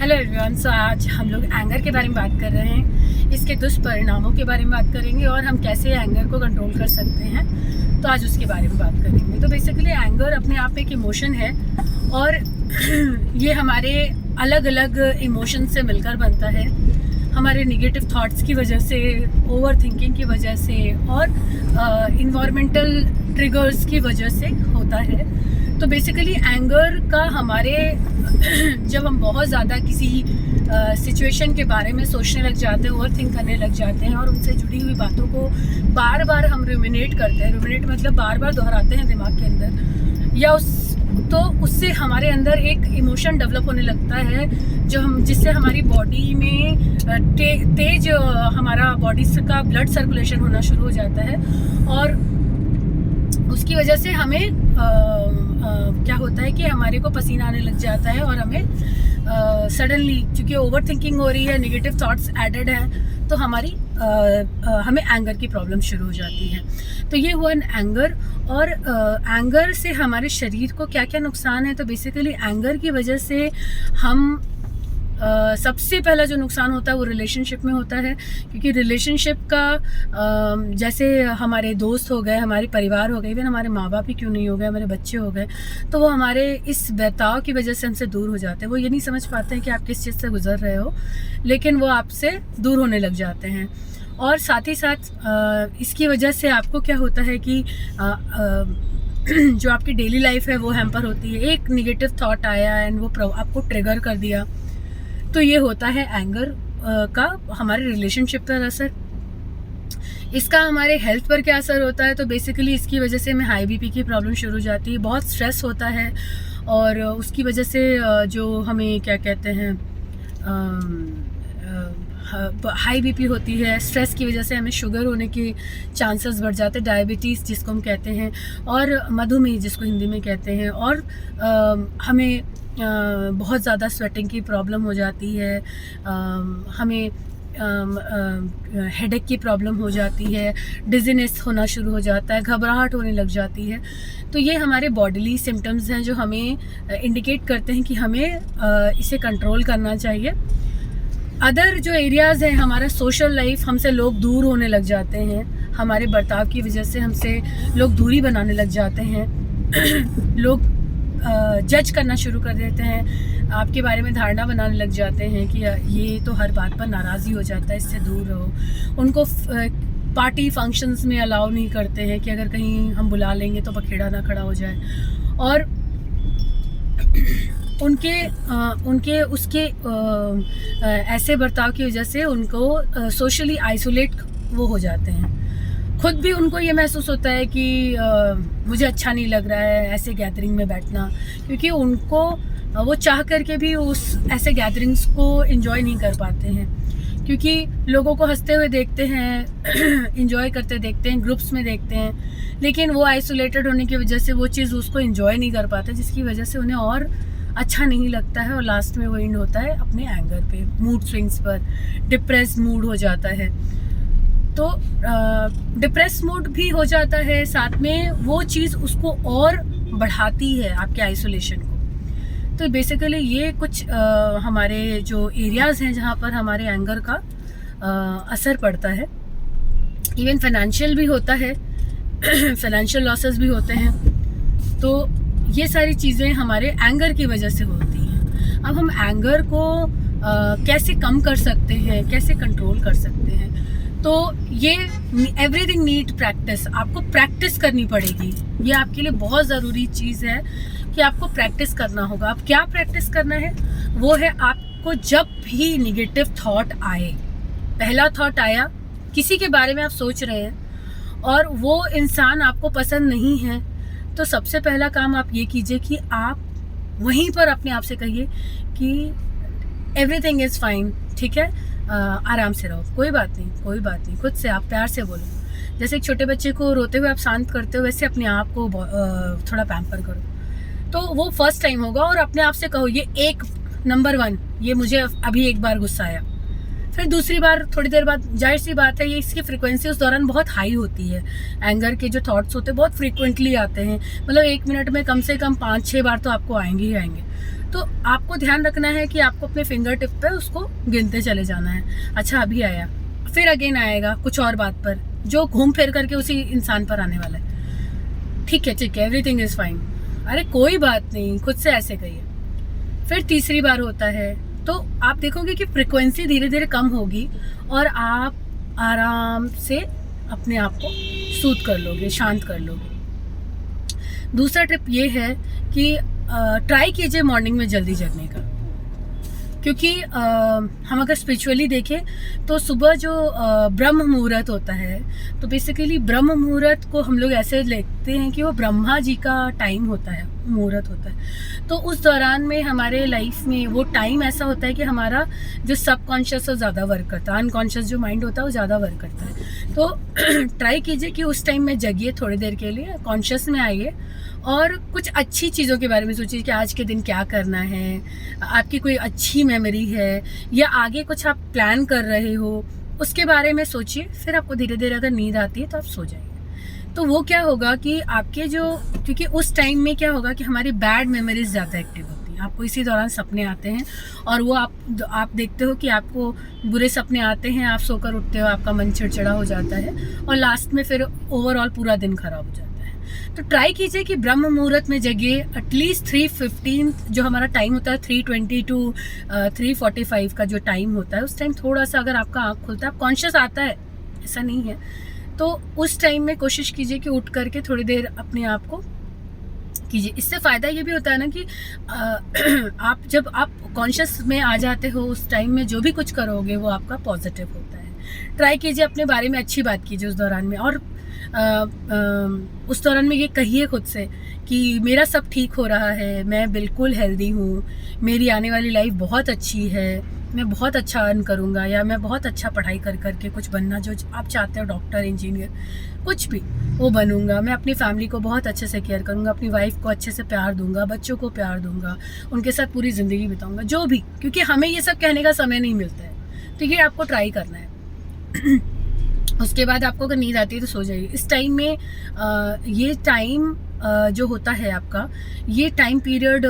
Hello everyone. सो आज हम लोग एंगर के बारे में बात कर रहे हैं, इसके दुष्परिणामों के बारे में बात करेंगे और हम कैसे एंगर को कंट्रोल कर सकते हैं। तो आज उसके बारे में बात करेंगे। तो बेसिकली एंगर अपने आप एक इमोशन है और ये हमारे अलग अलग इमोशन से मिलकर बनता है। हमारे नेगेटिव थॉट्स की वजह से, ओवर थिंकिंग की वजह से और इन्वायरमेंटल ट्रिगर्स की वजह से होता है। तो बेसिकली एंगर का हमारे जब हम बहुत ज़्यादा किसी सिचुएशन के बारे में सोचने लग जाते हैं, ओवर थिंक करने लग जाते हैं और उनसे जुड़ी हुई बातों को बार बार हम रुमिनेट करते हैं। रुमिनेट मतलब बार बार दोहराते हैं दिमाग के अंदर, या उससे हमारे अंदर एक इमोशन डेवलप होने लगता है जिससे हमारी बॉडी में तेज हमारा बॉडी का ब्लड सर्कुलेशन होना शुरू हो जाता है और उसकी वजह से हमें क्या होता है कि हमारे को पसीना आने लग जाता है और हमें सडनली, क्योंकि ओवर थिंकिंग हो रही है, नेगेटिव थॉट्स एडेड हैं, तो हमें एंगर की प्रॉब्लम शुरू हो जाती है। तो ये हुआ एंगर। और एंगर से हमारे शरीर को क्या क्या नुकसान है। तो बेसिकली एंगर की वजह से हम सबसे पहला जो नुकसान होता है वो रिलेशनशिप में होता है, क्योंकि रिलेशनशिप का जैसे हमारे दोस्त हो गए, हमारे परिवार हो गए, इवन हमारे माँ बाप ही क्यों नहीं हो गए, हमारे बच्चे हो गए, तो वो हमारे इस बर्ताव की वजह से हमसे दूर हो जाते हैं। वो ये नहीं समझ पाते हैं कि आप किस चीज़ से गुजर रहे हो, लेकिन वो आपसे दूर होने लग जाते हैं। और साथ ही साथ इसकी वजह से आपको क्या होता है कि जो आपकी डेली लाइफ है वो हैम्पर होती है। एक निगेटिव थॉट आया एंड वो आपको ट्रिगर कर दिया, तो ये होता है एंगर का हमारे रिलेशनशिप पर असर। इसका हमारे हेल्थ पर क्या असर होता है। तो बेसिकली इसकी वजह से हमें हाई बीपी की प्रॉब्लम शुरू हो जाती है, बहुत स्ट्रेस होता है और उसकी वजह से जो हमें क्या कहते हैं हाई बीपी होती है। स्ट्रेस की वजह से हमें शुगर होने के चांसेस बढ़ जाते हैं, डायबिटीज़ जिसको हम कहते हैं, और मधुमेह जिसको हिंदी में कहते हैं। और हमें बहुत ज़्यादा स्वेटिंग की प्रॉब्लम हो जाती है, हमें हेडेक की प्रॉब्लम हो जाती है, डिजीनेस होना शुरू हो जाता है, घबराहट होने लग जाती है। तो ये हमारे बॉडीली सिम्टम्स हैं जो हमें इंडिकेट करते हैं कि हमें इसे कंट्रोल करना चाहिए। अदर जो एरियाज़ हैं, हमारा सोशल लाइफ, हमसे लोग दूर होने लग जाते हैं, हमारे बर्ताव की वजह से हमसे लोग दूरी बनाने लग जाते हैं। लोग जज करना शुरू कर देते हैं, आपके बारे में धारणा बनाने लग जाते हैं कि ये तो हर बात पर नाराज़ी हो जाता है, इससे दूर रहो। उनको पार्टी फंक्शंस में अलाउ नहीं करते हैं कि अगर कहीं हम बुला लेंगे तो बखेड़ा ना खड़ा हो जाए। और उसके ऐसे बर्ताव की वजह से उनको सोशली आइसोलेट वो हो जाते हैं। खुद भी उनको ये महसूस होता है कि मुझे अच्छा नहीं लग रहा है ऐसे गैदरिंग में बैठना, क्योंकि वो चाह करके भी उस ऐसे गैदरिंग्स को एंजॉय नहीं कर पाते हैं, क्योंकि लोगों को हंसते हुए देखते हैं, एंजॉय करते देखते हैं, ग्रुप्स में देखते हैं, लेकिन वो आइसोलेटेड होने की वजह से वो चीज़ उसको एंजॉय नहीं कर पाते, जिसकी वजह से उन्हें और अच्छा नहीं लगता है और लास्ट में वो एंड होता है अपने एंगर पे, मूड स्विंग्स पर, डिप्रेस्ड मूड हो जाता है। तो डिप्रेस मूड भी हो जाता है, साथ में वो चीज़ उसको और बढ़ाती है आपके आइसोलेशन को। तो बेसिकली ये कुछ हमारे जो एरियाज़ हैं जहाँ पर हमारे एंगर का असर पड़ता है। इवन फाइनेंशियल भी होता है, फाइनेंशियल लॉसेस भी होते हैं। तो ये सारी चीज़ें हमारे एंगर की वजह से होती हैं। अब हम एंगर को कैसे कम कर सकते हैं, कैसे कंट्रोल कर सकते हैं। तो ये एवरीथिंग नीड प्रैक्टिस, आपको प्रैक्टिस करनी पड़ेगी। ये आपके लिए बहुत ज़रूरी चीज़ है कि आपको प्रैक्टिस करना होगा। अब क्या प्रैक्टिस करना है, वो है आपको जब भी निगेटिव थॉट आए, पहला थॉट आया, किसी के बारे में आप सोच रहे हैं और वो इंसान आपको पसंद नहीं है, तो सबसे पहला काम आप ये कीजिए कि आप वहीं पर अपने आप से कहिए कि एवरीथिंग इज़ फाइन, ठीक है, आराम से रहो, कोई बात नहीं। खुद से आप प्यार से बोलो। जैसे एक छोटे बच्चे को रोते हुए आप शांत करते हो, वैसे अपने आप को थोड़ा पैम्पर करो। तो वो फर्स्ट टाइम होगा और अपने आप से कहो ये नंबर 1, ये मुझे अभी एक बार गुस्सा आया। फिर दूसरी बार थोड़ी देर बाद, जाहिर सी बात है, ये इसकी फ्रीक्वेंसी उस दौरान बहुत हाई होती है। एंगर के जो थॉट्स होते हैं बहुत फ्रीक्वेंटली आते हैं, मतलब 1 मिनट में कम से कम 5-6 बार तो आपको आएंगे ही आएंगे। तो आपको ध्यान रखना है कि आपको अपने फिंगर टिप पे उसको गिनते चले जाना है। अच्छा अभी आया, फिर अगेन आएगा कुछ और बात पर, जो घूम फिर करके उसी इंसान पर आने वाला है। ठीक है एवरीथिंग इज फाइन, अरे कोई बात नहीं, खुद से ऐसे कहिए। फिर तीसरी बार होता है तो आप देखोगे कि फ्रिक्वेंसी धीरे धीरे कम होगी और आप आराम से अपने आप को सूद कर लोगे, शांत कर लोगे। दूसरा टिप ये है कि ट्राई कीजिए मॉर्निंग में जल्दी जगने का, क्योंकि हम अगर स्पिरिचुअली देखें तो सुबह जो ब्रह्म मुहूर्त होता है, तो बेसिकली ब्रह्म मुहूर्त को हम लोग ऐसे लेते हैं कि वो ब्रह्मा जी का टाइम होता है, मुहूर्त होता है। तो उस दौरान में हमारे लाइफ में वो टाइम ऐसा होता है कि हमारा जो सबकॉन्शियस है ज़्यादा वर्क करता है, अनकॉन्शियस जो माइंड होता है वो ज़्यादा वर्क करता है। तो ट्राई कीजिए कि उस टाइम में जगिए, थोड़ी देर के लिए कॉन्शियस में आइए और कुछ अच्छी चीज़ों के बारे में सोचिए कि आज के दिन क्या करना है, आपकी कोई अच्छी मेमोरी है या आगे कुछ आप प्लान कर रहे हो, उसके बारे में सोचिए। फिर आपको धीरे धीरे अगर नींद आती है तो आप सो जाइए। तो वो क्या होगा कि आपके जो, क्योंकि उस टाइम में क्या होगा कि हमारी बैड मेमोरीज ज़्यादा एक्टिव होती हैं, आपको इसी दौरान सपने आते हैं और वो आप देखते हो कि आपको बुरे सपने आते हैं, आप सोकर उठते हो, आपका मन चिड़चिड़ा हो जाता है और लास्ट में फिर ओवरऑल पूरा दिन खराब हो जाता है। तो ट्राई कीजिए कि ब्रह्म मुहूर्त में जगिए, एटलीस्ट 3:15 जो हमारा टाइम होता है, 3:20 to 3:45 का जो टाइम होता है, उस टाइम थोड़ा सा अगर आपका आँख खुलता है, आप कॉन्शियस आता है, ऐसा नहीं है, तो उस टाइम में कोशिश कीजिए कि उठ करके थोड़ी देर अपने आप को कीजिए। इससे फ़ायदा ये भी होता है ना कि जब आप कॉन्शियस में आ जाते हो, उस टाइम में जो भी कुछ करोगे वो आपका पॉजिटिव होता है। ट्राई कीजिए, अपने बारे में अच्छी बात कीजिए उस दौरान में, और उस दौरान में ये कहिए खुद से कि मेरा सब ठीक हो रहा है, मैं बिल्कुल हेल्दी हूँ, मेरी आने वाली लाइफ बहुत अच्छी है, मैं बहुत अच्छा अर्न करूँगा, या मैं बहुत अच्छा पढ़ाई कर करके कुछ बनना जो आप चाहते हो, डॉक्टर, इंजीनियर, कुछ भी वो बनूंगा। मैं अपनी फैमिली को बहुत अच्छे से केयर करूँगा, अपनी वाइफ को अच्छे से प्यार दूंगा, बच्चों को प्यार दूंगा, उनके साथ पूरी ज़िंदगी बिताऊंगा, जो भी, क्योंकि हमें ये सब कहने का समय नहीं मिलता है। तो ये आपको ट्राई करना है। उसके बाद आपको अगर नींद आती है तो सो जाइए। इस टाइम में ये टाइम जो होता है आपका, ये टाइम पीरियड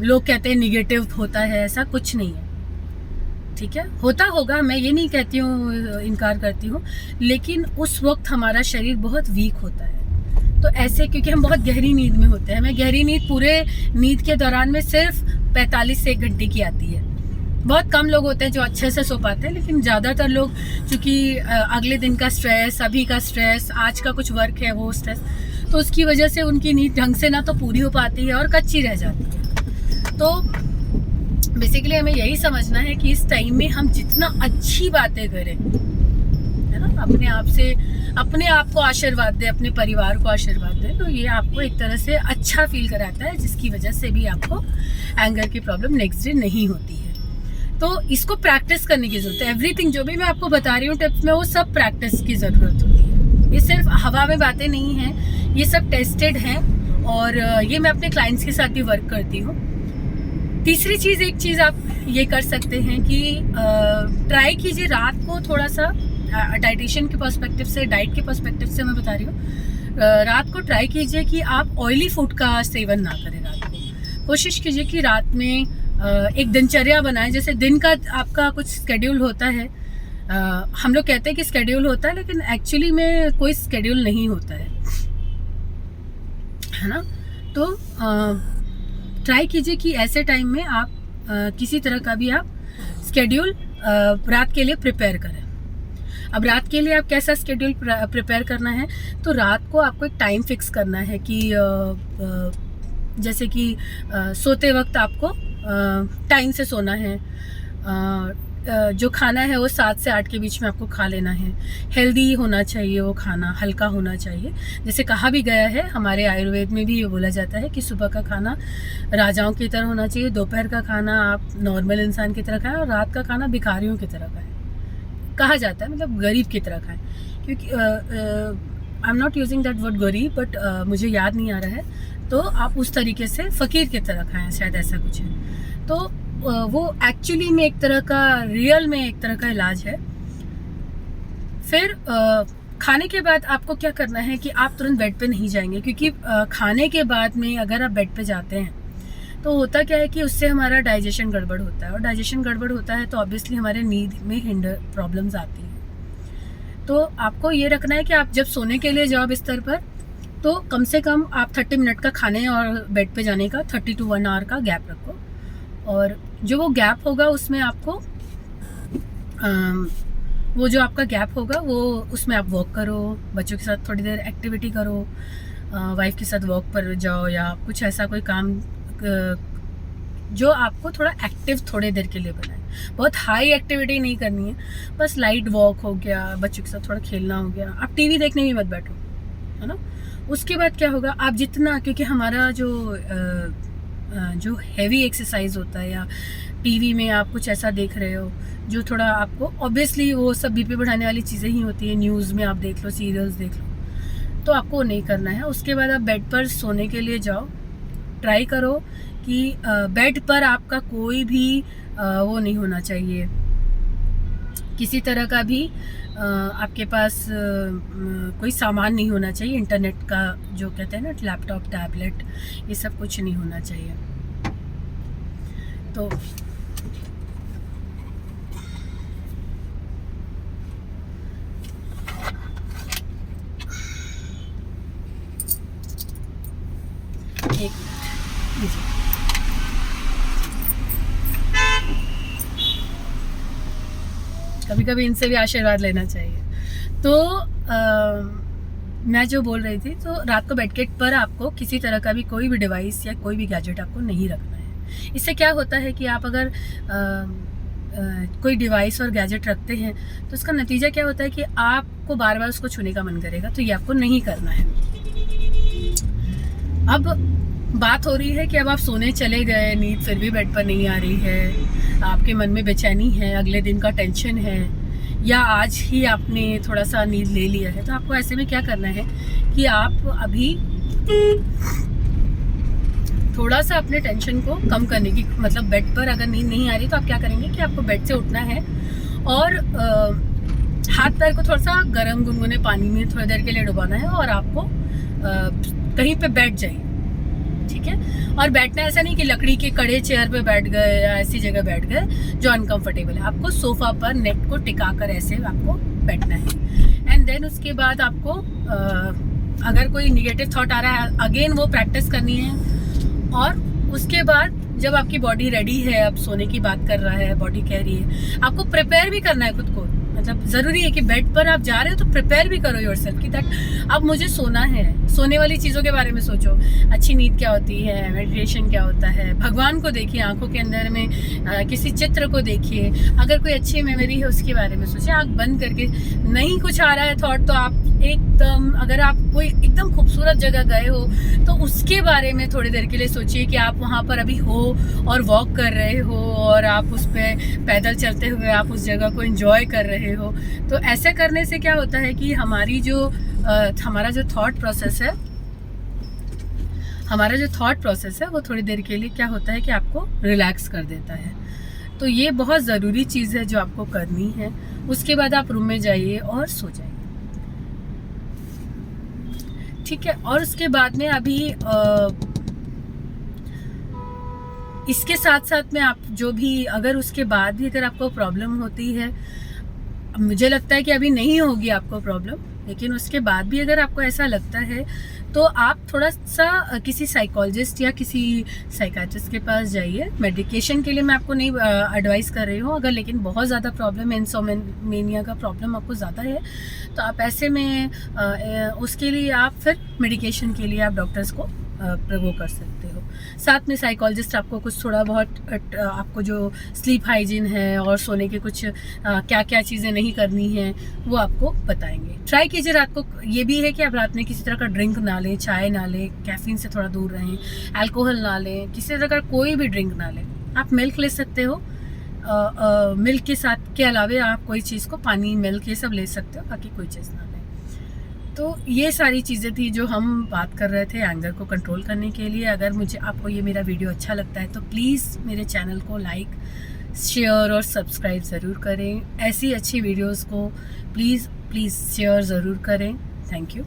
लोग कहते हैं निगेटिव होता है, ऐसा कुछ नहीं है, ठीक है, होता होगा, मैं ये नहीं कहती हूँ, इनकार करती हूँ, लेकिन उस वक्त हमारा शरीर बहुत वीक होता है। तो ऐसे, क्योंकि हम बहुत गहरी नींद में होते हैं, हमें गहरी नींद पूरे नींद के दौरान में सिर्फ 45 से 1 घंटे की आती है। बहुत कम लोग होते हैं जो अच्छे से सो पाते हैं, लेकिन ज़्यादातर लोग, क्योंकि अगले दिन का स्ट्रेस, अभी का स्ट्रेस, आज का कुछ वर्क है वो स्ट्रेस, तो उसकी वजह से उनकी नींद ढंग से ना तो पूरी हो पाती है और कच्ची रह जाती है। तो बेसिकली हमें यही समझना है कि इस टाइम में हम जितना अच्छी बातें करें, है ना, अपने आप को आशीर्वाद दें, अपने परिवार को आशीर्वाद दें, तो ये आपको एक तरह से अच्छा फील कराता है, जिसकी वजह से भी आपको एंगर की प्रॉब्लम नेक्स्ट डे नहीं होती है। तो इसको प्रैक्टिस करने की ज़रूरत है। एवरीथिंग जो भी मैं आपको बता रही हूँ टिप्स में, वो सब प्रैक्टिस की ज़रूरत होती है। ये सिर्फ हवा में बातें नहीं हैं, ये सब टेस्टेड हैं और ये मैं अपने क्लाइंट्स के साथ भी वर्क करती हूँ। तीसरी चीज़, एक चीज़ आप ये कर सकते हैं कि ट्राई कीजिए रात को थोड़ा सा, डाइटिशियन के पर्सपेक्टिव से, डाइट के पर्सपेक्टिव से मैं बता रही हूँ, रात को ट्राई कीजिए कि आप ऑयली फूड का सेवन ना करें। रात को कोशिश कीजिए कि रात में एक दिनचर्या बनाएं। जैसे दिन का आपका कुछ स्केड्यूल होता है, हम लोग कहते हैं कि स्केड्यूल होता है, लेकिन एक्चुअली में कोई स्केड्यूल नहीं होता है ना। तो ट्राई कीजिए कि ऐसे टाइम में आप किसी तरह का भी आप स्केड्यूल रात के लिए प्रिपेयर करें। अब रात के लिए आप कैसा स्केड्यूल प्रिपेयर करना है, तो रात को आपको एक टाइम फिक्स करना है कि जैसे कि सोते वक्त आपको टाइम से सोना है, जो खाना है वो 7 से 8 के बीच में आपको खा लेना है, हेल्दी होना चाहिए वो खाना, हल्का होना चाहिए। जैसे कहा भी गया है, हमारे आयुर्वेद में भी ये बोला जाता है कि सुबह का खाना राजाओं की तरह होना चाहिए, दोपहर का खाना आप नॉर्मल इंसान की तरह खाएं और रात का खाना भिखारियों की तरह खाएं, कहा जाता है, मतलब गरीब की तरह खाएं। क्योंकि I am not using that word गरीब, बट मुझे याद नहीं आ रहा है, तो आप उस तरीके से फ़कीर की तरह खाएं, शायद ऐसा कुछ है। तो वो एक्चुअली में एक तरह का, रियल में एक तरह का इलाज है। फिर खाने के बाद आपको क्या करना है कि आप तुरंत बेड पे नहीं जाएंगे, क्योंकि खाने के बाद में अगर आप बेड पे जाते हैं तो होता क्या है कि उससे हमारा डाइजेशन गड़बड़ होता है, और डाइजेशन गड़बड़ होता है तो ऑब्वियसली हमारे नींद में हिंडर प्रॉब्लम्स आती हैं। तो आपको ये रखना है कि आप जब सोने के लिए जाओ बिस्तर पर, तो कम से कम आप 30 मिनट का खाने और बेड पे जाने का 30 to 1 आवर का गैप रखो, और जो वो गैप होगा उसमें आपको वो जो आपका गैप होगा वो उसमें आप वॉक करो, बच्चों के साथ थोड़ी देर एक्टिविटी करो, वाइफ के साथ वॉक पर जाओ, या कुछ ऐसा कोई काम जो आपको थोड़ा एक्टिव थोड़ी देर के लिए बनाए। बहुत हाई एक्टिविटी नहीं करनी है, बस लाइट वॉक हो गया, बच्चों के साथ थोड़ा खेलना हो गया। आप टीवी देखने भी मत बैठो, है ना। उसके बाद क्या होगा, आप जितना, क्योंकि हमारा जो हैवी एक्सरसाइज होता है या टीवी में आप कुछ ऐसा देख रहे हो जो थोड़ा आपको, ऑब्वियसली वो सब बीपी बढ़ाने वाली चीज़ें ही होती है, न्यूज़ में आप देख लो, सीरियल्स देख लो, तो आपको वो नहीं करना है। उसके बाद आप बेड पर सोने के लिए जाओ। ट्राई करो कि बेड पर आपका कोई भी वो नहीं होना चाहिए, किसी तरह का भी आपके पास कोई सामान नहीं होना चाहिए, इंटरनेट का जो कहते हैं ना, लैपटॉप, टैबलेट, ये सब कुछ नहीं होना चाहिए। तो एक लीजिए। कभी कभी इनसे भी आशीर्वाद लेना चाहिए। तो मैं जो बोल रही थी, तो रात को बेड पर आपको किसी तरह का भी कोई भी डिवाइस या कोई भी गैजेट आपको नहीं रखना है। इससे क्या होता है कि आप अगर कोई डिवाइस और गैजेट रखते हैं तो उसका नतीजा क्या होता है कि आपको बार बार उसको छूने का मन करेगा, तो ये आपको नहीं करना है। अब बात हो रही है कि अब आप सोने चले गए, नींद फिर भी बेड पर नहीं आ रही है, आपके मन में बेचैनी है, अगले दिन का टेंशन है, या आज ही आपने थोड़ा सा नींद ले लिया है। तो आपको ऐसे में क्या करना है कि आप अभी थोड़ा सा अपने टेंशन को कम करने की, मतलब बेड पर अगर नींद नहीं आ रही तो आप क्या करेंगे कि आपको बेड से उठना है और हाथ पैर को थोड़ा सा गर्म गुनगुने पानी में थोड़ी देर के लिए डुबाना है, और आपको कहीं पे बैठ जाइए, ठीक है। और बैठना ऐसा नहीं कि लकड़ी के कड़े चेयर पे बैठ गए या ऐसी जगह बैठ गए जो अनकंफर्टेबल है। आपको सोफा पर नेक को टिका कर ऐसे आपको बैठना है। एंड देन उसके बाद आपको अगर कोई निगेटिव थॉट आ रहा है, अगेन वो प्रैक्टिस करनी है। और उसके बाद जब आपकी बॉडी रेडी है, अब सोने की बात कर रहा है, बॉडी कह रही है, आपको प्रिपेयर भी करना है खुद को। मतलब ज़रूरी है कि बेड पर आप जा रहे हो तो प्रिपेयर भी करो योरसेल्फ कि दैट अब मुझे सोना है। सोने वाली चीज़ों के बारे में सोचो, अच्छी नींद क्या होती है, मेडिटेशन क्या होता है, भगवान को देखिए, आंखों के अंदर में किसी चित्र को देखिए, अगर कोई अच्छी मेमोरी है उसके बारे में सोचिए। आँख बंद करके, नहीं कुछ आ रहा है थॉट तो आप एकदम, अगर आप कोई एकदम खूबसूरत जगह गए हो तो उसके बारे में थोड़ी देर के लिए सोचिए कि आप वहाँ पर अभी हो और वॉक कर रहे हो, और आप उस पर पैदल चलते हुए आप उस जगह को एंजॉय कर रहे हो। तो ऐसे करने से क्या होता है कि हमारा जो थॉट प्रोसेस है वो थोड़ी देर के लिए क्या होता है कि आपको रिलैक्स कर देता है। तो ये बहुत ज़रूरी चीज़ है जो आपको करनी है। उसके बाद आप रूम में जाइए और सो जाइए, ठीक है। और उसके बाद में अभी इसके साथ साथ में आप जो भी, अगर उसके बाद भी अगर आपको प्रॉब्लम होती है, मुझे लगता है कि अभी नहीं होगी आपको प्रॉब्लम, लेकिन उसके बाद भी अगर आपको ऐसा लगता है तो आप थोड़ा सा किसी साइकोलॉजिस्ट या किसी साइकाट्रिस्ट के पास जाइए। मेडिकेशन के लिए मैं आपको नहीं एडवाइस कर रही हूँ, अगर लेकिन बहुत ज़्यादा प्रॉब्लम है, इंसोमेनिया का प्रॉब्लम आपको ज़्यादा है, तो आप ऐसे में उसके लिए आप फिर मेडिकेशन के लिए आप डॉक्टर्स को वो कर सकते हो। साथ में साइकोलॉजिस्ट आपको कुछ थोड़ा बहुत आपको जो स्लीप हाइजीन है और सोने के कुछ क्या क्या चीज़ें नहीं करनी है वो आपको बताएंगे। ट्राई कीजिए रात को, ये भी है कि आप रात में किसी तरह का ड्रिंक ना लें, चाय ना लें, कैफीन से थोड़ा दूर रहें, अल्कोहल ना लें, किसी तरह का कोई भी ड्रिंक ना लें। आप मिल्क ले सकते हो, मिल्क के साथ के अलावे आप कोई चीज़ को, पानी, मिल्क, ये सब ले सकते हो, बाकी कोई चीज़ ना लें। तो ये सारी चीज़ें थी जो हम बात कर रहे थे एंगर को कंट्रोल करने के लिए। अगर आपको ये मेरा वीडियो अच्छा लगता है तो प्लीज़ मेरे चैनल को लाइक, शेयर और सब्सक्राइब ज़रूर करें। ऐसी अच्छी वीडियोस को प्लीज़ शेयर ज़रूर करें। Thank you.